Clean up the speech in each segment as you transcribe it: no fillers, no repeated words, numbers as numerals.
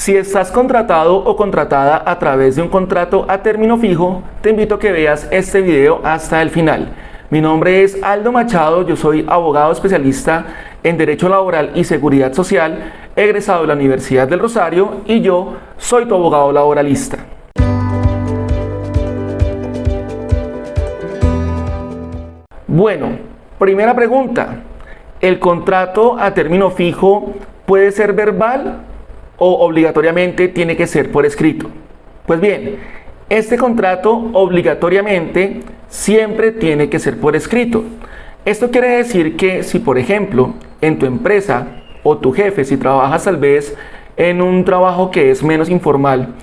Si estás contratado o contratada a través de un contrato a término fijo, te invito a que veas este video hasta el final. Mi nombre es Aldo Machado, yo soy abogado especialista en Derecho Laboral y Seguridad Social, egresado de la Universidad del Rosario, y yo soy tu abogado laboralista. Bueno, primera pregunta, ¿el contrato a término fijo puede ser verbal o obligatoriamente tiene que ser por escrito? Pues bien, este contrato obligatoriamente siempre tiene que ser por escrito. Esto quiere decir que si, por ejemplo, en tu empresa o tu jefe, si trabajas tal vez en un trabajo que es menos informal,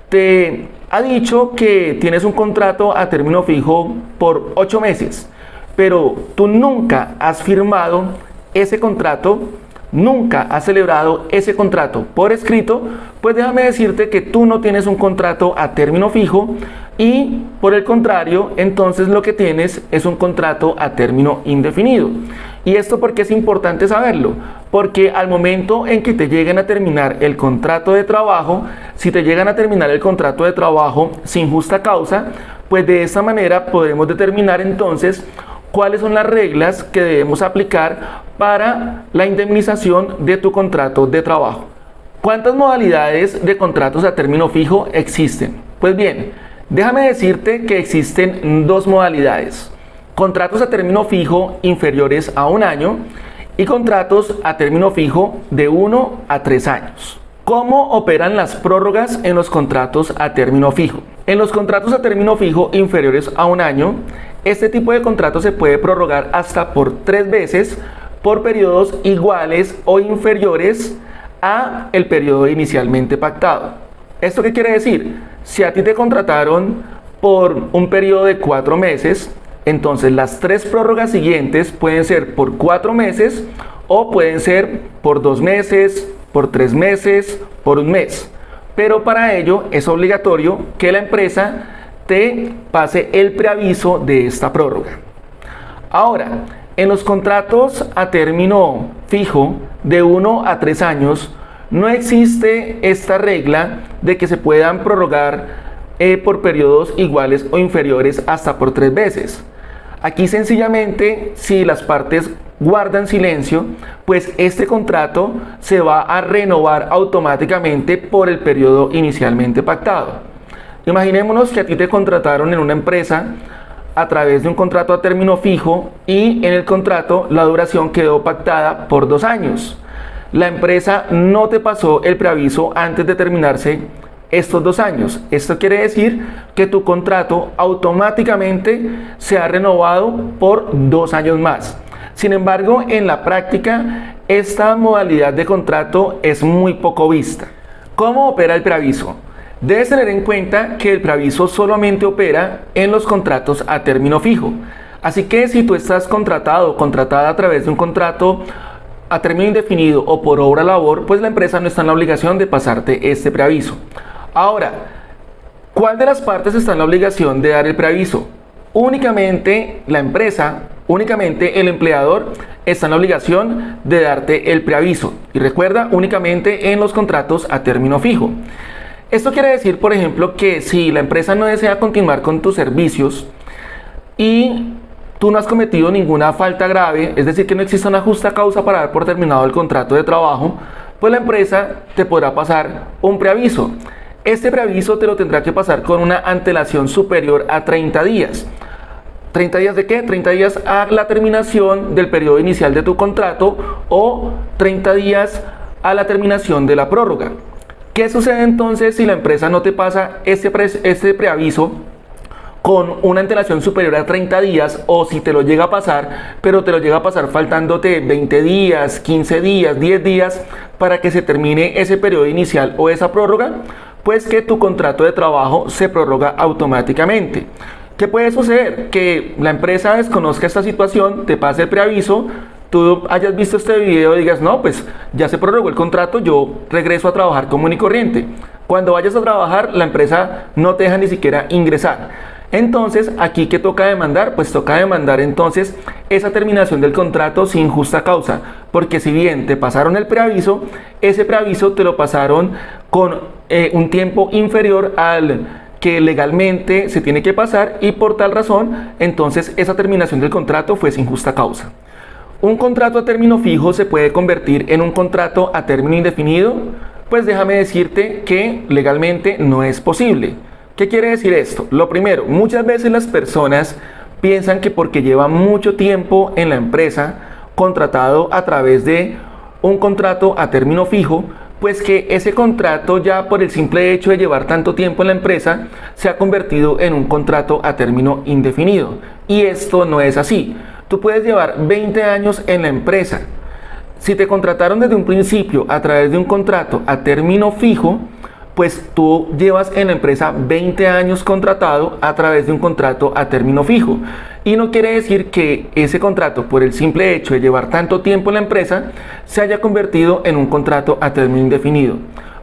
te ha dicho que tienes un contrato a término fijo por 8 meses, pero tú nunca has firmado ese contrato, nunca has celebrado ese contrato por escrito, pues déjame decirte que tú no tienes un contrato a término fijo y por el contrario, entonces lo que tienes es un contrato a término indefinido. ¿Y esto por qué es importante saberlo? Porque al momento en que te lleguen a terminar el contrato de trabajo, si te llegan a terminar el contrato de trabajo sin justa causa, pues de esta manera podremos determinar entonces cuáles son las reglas que debemos aplicar para la indemnización de tu contrato de trabajo. ¿Cuántas modalidades de contratos a término fijo existen? Pues bien, déjame decirte que existen dos modalidades: contratos a término fijo inferiores a 1 año y contratos a término fijo de 1 a 3 años. ¿Cómo operan las prórrogas en los contratos a término fijo? En los contratos a término fijo inferiores a 1 año, este tipo de contrato se puede prorrogar hasta por 3 veces por periodos iguales o inferiores a el periodo inicialmente pactado. ¿Esto qué quiere decir? Si a ti te contrataron por un periodo de 4 meses, entonces las 3 prórrogas siguientes pueden ser por 4 meses o pueden ser por 2 meses, por 3 meses, por 1 mes. Pero para ello es obligatorio que la empresa te pase el preaviso de esta prórroga. Ahora, en los contratos a término fijo de 1 a 3 años, no existe esta regla de que se puedan prorrogar por periodos iguales o inferiores hasta por 3 veces. Aquí sencillamente, si las partes guardan silencio, pues este contrato se va a renovar automáticamente por el periodo inicialmente pactado. Imaginémonos que a ti te contrataron en una empresa a través de un contrato a término fijo y en el contrato la duración quedó pactada por 2 años. La empresa no te pasó el preaviso antes de terminarse estos 2 años. Esto quiere decir que tu contrato automáticamente se ha renovado por 2 años más. Sin embargo, en la práctica, esta modalidad de contrato es muy poco vista. ¿Cómo opera el preaviso? Debes tener en cuenta que el preaviso solamente opera en los contratos a término fijo. Así que si tú estás contratado o contratada a través de un contrato a término indefinido o por obra labor, pues la empresa no está en la obligación de pasarte este preaviso. Ahora, ¿cuál de las partes está en la obligación de dar el preaviso? Únicamente la empresa, únicamente el empleador está en la obligación de darte el preaviso. Y recuerda, únicamente en los contratos a término fijo. Esto quiere decir, por ejemplo, que si la empresa no desea continuar con tus servicios y tú no has cometido ninguna falta grave, es decir, que no existe una justa causa para dar por terminado el contrato de trabajo, pues la empresa te podrá pasar un preaviso. Este preaviso te lo tendrá que pasar con una antelación superior a 30 días. ¿30 días de qué? 30 días a la terminación del periodo inicial de tu contrato o 30 días a la terminación de la prórroga. ¿Qué sucede entonces si la empresa no te pasa este preaviso con una antelación superior a 30 días o si te lo llega a pasar, pero te lo llega a pasar faltándote 20 días, 15 días, 10 días para que se termine ese periodo inicial o esa prórroga? Pues que tu contrato de trabajo se prorroga automáticamente. ¿Qué puede suceder? Que la empresa desconozca esta situación, te pase el preaviso, tú hayas visto este video y digas, no, pues ya se prorrogó el contrato, yo regreso a trabajar común y corriente. Cuando vayas a trabajar, la empresa no te deja ni siquiera ingresar. Entonces, aquí ¿qué toca demandar? Pues toca demandar entonces esa terminación del contrato sin justa causa, porque si bien te pasaron el preaviso, ese preaviso te lo pasaron con un tiempo inferior al que legalmente se tiene que pasar y por tal razón, entonces esa terminación del contrato fue sin justa causa. ¿Un contrato a término fijo se puede convertir en un contrato a término indefinido? Pues déjame decirte que legalmente no es posible. ¿Qué quiere decir esto? Lo primero, muchas veces las personas piensan que porque llevan mucho tiempo en la empresa, contratado a través de un contrato a término fijo, pues que ese contrato ya por el simple hecho de llevar tanto tiempo en la empresa se ha convertido en un contrato a término indefinido. Y esto no es así. Tú puedes llevar 20 años en la empresa. Si te contrataron desde un principio a través de un contrato a término fijo, pues tú llevas en la empresa 20 años contratado a través de un contrato a término fijo. Y no quiere decir que ese contrato, por el simple hecho de llevar tanto tiempo en la empresa, se haya convertido en un contrato a término indefinido.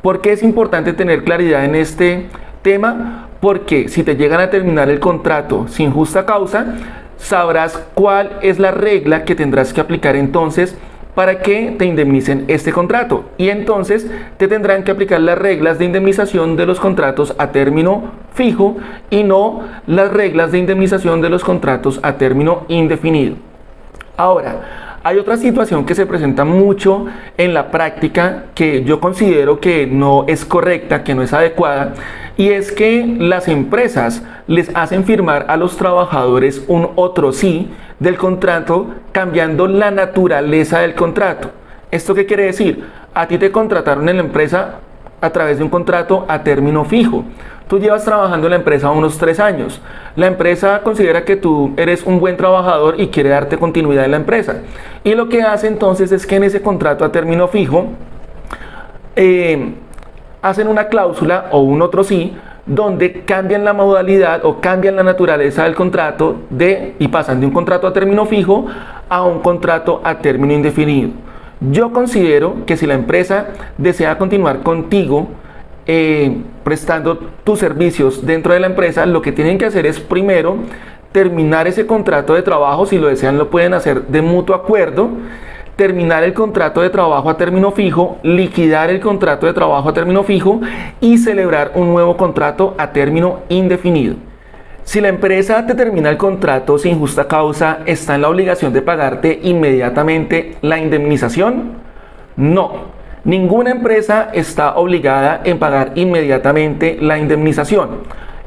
¿Por qué es importante tener claridad en este tema? Porque si te llegan a terminar el contrato sin justa causa, sabrás cuál es la regla que tendrás que aplicar entonces para que te indemnicen este contrato, y entonces te tendrán que aplicar las reglas de indemnización de los contratos a término fijo y no las reglas de indemnización de los contratos a término indefinido. Ahora, hay otra situación que se presenta mucho en la práctica que yo considero que no es correcta, que no es adecuada, y es que las empresas les hacen firmar a los trabajadores un otro sí del contrato, cambiando la naturaleza del contrato. ¿Esto qué quiere decir? A ti te contrataron en la empresa a través de un contrato a término fijo. Tú llevas trabajando en la empresa unos 3 años. La empresa considera que tú eres un buen trabajador y quiere darte continuidad en la empresa. Y lo que hace entonces es que en ese contrato a término fijo hacen una cláusula o un otro sí, donde cambian la modalidad o cambian la naturaleza del contrato y pasan de un contrato a término fijo a un contrato a término indefinido. Yo considero que si la empresa desea continuar contigo prestando tus servicios dentro de la empresa, lo que tienen que hacer es primero terminar ese contrato de trabajo. Si lo desean, lo pueden hacer de mutuo acuerdo. Terminar el contrato de trabajo a término fijo, liquidar el contrato de trabajo a término fijo y celebrar un nuevo contrato a término indefinido. Si la empresa te termina el contrato sin justa causa, ¿está en la obligación de pagarte inmediatamente la indemnización? No, ninguna empresa está obligada en pagar inmediatamente la indemnización.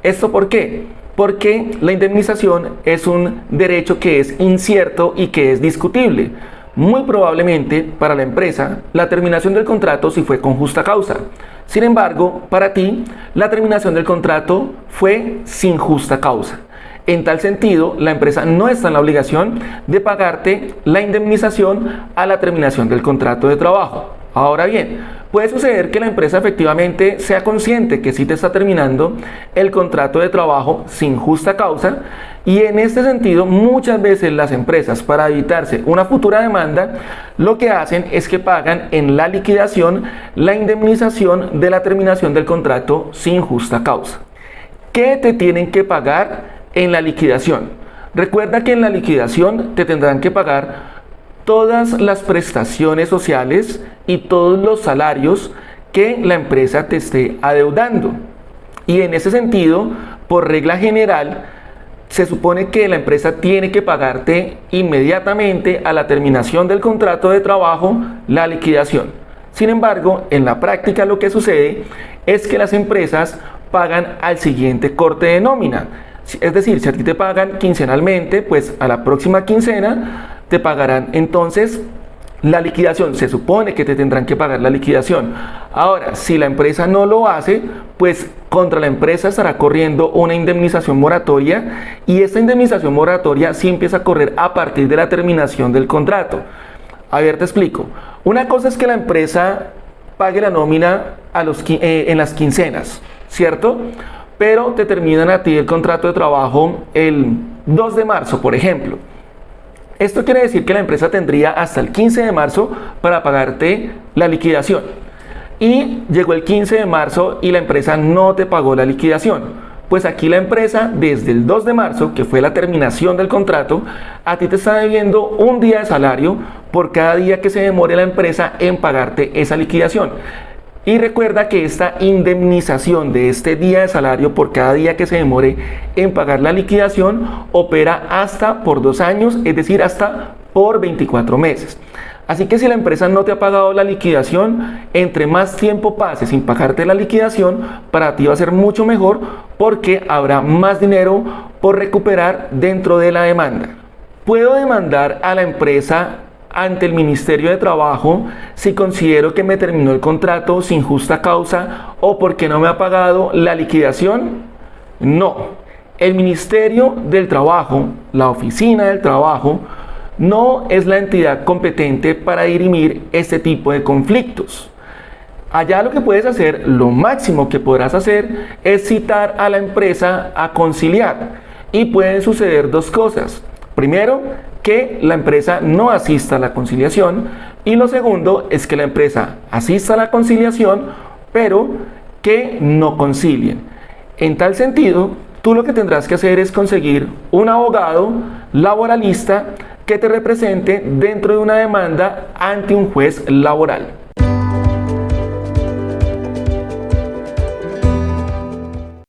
¿Esto por qué? Porque la indemnización es un derecho que es incierto y que es discutible. Muy probablemente para la empresa la terminación del contrato sí fue con justa causa. Sin embargo, para ti la terminación del contrato fue sin justa causa. En tal sentido, la empresa no está en la obligación de pagarte la indemnización a la terminación del contrato de trabajo. Ahora bien, puede suceder que la empresa efectivamente sea consciente que sí te está terminando el contrato de trabajo sin justa causa, y en este sentido muchas veces las empresas, para evitarse una futura demanda, lo que hacen es que pagan en la liquidación la indemnización de la terminación del contrato sin justa causa. ¿Qué te tienen que pagar en la liquidación? Recuerda que en la liquidación te tendrán que pagar todas las prestaciones sociales y todos los salarios que la empresa te esté adeudando. Y en ese sentido, por regla general, se supone que la empresa tiene que pagarte inmediatamente a la terminación del contrato de trabajo la liquidación. Sin embargo, en la práctica lo que sucede es que las empresas pagan al siguiente corte de nómina. Es decir, si a ti te pagan quincenalmente, pues a la próxima quincena te pagarán entonces la liquidación. Se supone que te tendrán que pagar la liquidación. Ahora, si la empresa no lo hace, pues contra la empresa estará corriendo una indemnización moratoria, y esta indemnización moratoria sí empieza a correr a partir de la terminación del contrato. A ver, te explico. Una cosa es que la empresa pague la nómina en las quincenas, ¿cierto? Pero te terminan a ti el contrato de trabajo el 2 de marzo, por ejemplo. Esto quiere decir que la empresa tendría hasta el 15 de marzo para pagarte la liquidación. Y llegó el 15 de marzo y la empresa no te pagó la liquidación. Pues aquí la empresa, desde el 2 de marzo, que fue la terminación del contrato, a ti te está debiendo un día de salario por cada día que se demore la empresa en pagarte esa liquidación. Y recuerda que esta indemnización de este día de salario por cada día que se demore en pagar la liquidación opera hasta por 2 años, es decir, hasta por 24 meses. Así que si la empresa no te ha pagado la liquidación, entre más tiempo pase sin pagarte la liquidación, para ti va a ser mucho mejor porque habrá más dinero por recuperar dentro de la demanda. Puedo demandar a la empresa ante el Ministerio de Trabajo si considero que me terminó el contrato sin justa causa o porque no me ha pagado la liquidación. No, el Ministerio del Trabajo, la Oficina del Trabajo, no es la entidad competente para dirimir este tipo de conflictos. Allá lo que puedes hacer, lo máximo que podrás hacer, es citar a la empresa a conciliar. Y pueden suceder 2 cosas. Primero, que la empresa no asista a la conciliación. Y lo segundo es que la empresa asista a la conciliación, pero que no concilien. En tal sentido, tú lo que tendrás que hacer es conseguir un abogado laboralista que te represente dentro de una demanda ante un juez laboral.